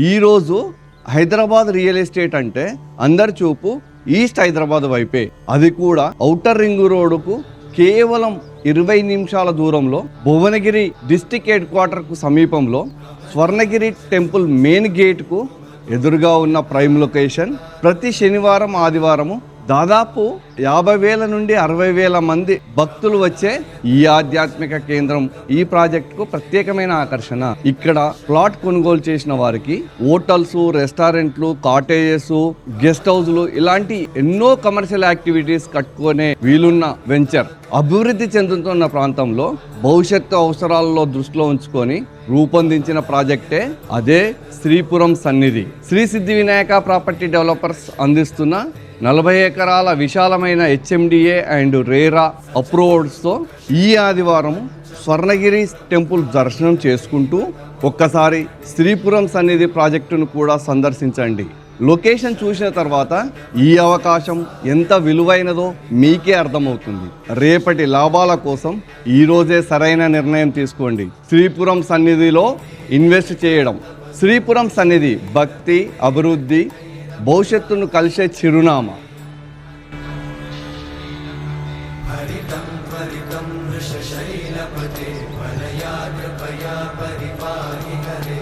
ఈరోజు Hyderabad real estate అంటే అందరి చూపు ఈస్ట్ హైదరాబాద్ వైపే, అది కూడా ఔటర్ రింగ్ రోడ్డుకు కేవలం 20 నిమిషాల దూరంలో, భువనగిరి డిస్టిక్ హెడ్ క్వార్టర్కు సమీపంలో, స్వర్ణగిరి టెంపుల్ మెయిన్ గేట్కు ఎదురుగా ఉన్న ప్రైమ్ లొకేషన్. ప్రతి శనివారం ఆదివారము దాదాపు 50,000 నుండి 60,000 మంది భక్తులు వచ్చే ఈ ఆధ్యాత్మిక కేంద్రం ఈ ప్రాజెక్టుకు ప్రత్యేకమైన ఆకర్షణ. ఇక్కడ ప్లాట్ కొనుగోలు చేసిన వారికి హోటల్స్, రెస్టారెంట్లు, కాటేజెస్, గెస్ట్ హౌస్లు ఇలాంటి ఎన్నో కమర్షియల్ యాక్టివిటీస్ కట్టుకునే వీలున్న వెంచర్. అభివృద్ధి చెందుతున్న ప్రాంతంలో భవిష్యత్తు అవసరాలలో దృష్టిలో ఉంచుకొని రూపొందించిన ప్రాజెక్టే అదే శ్రీపురం సన్నిధి. శ్రీ సిద్ధి వినాయక ప్రాపర్టీ డెవలపర్స్ అందిస్తున్న 40 ఎకరాల విశాలమైన హెచ్ఎండిఏ అండ్ రేరా అప్రూవ్డ్స్తో ఈ ఆదివారం స్వర్ణగిరి టెంపుల్ దర్శనం చేసుకుంటూ ఒక్కసారి శ్రీపురం సన్నిధి ప్రాజెక్టును కూడా సందర్శించండి. లొకేషన్ చూసిన తర్వాత ఈ అవకాశం ఎంత విలువైనదో మీకే అర్థమవుతుంది. రేపటి లాభాల కోసం ఈరోజే సరైన నిర్ణయం తీసుకోండి. శ్రీపురం సన్నిధిలో ఇన్వెస్ట్ చేయడం. శ్రీపురం సన్నిధి భక్తి, అభివృద్ధి, భవిష్యత్తును కలిసే చిరునామా. హరితం త్వరితం వృషశైలపతే వలయాద్రపయా పరిపాహి హరే.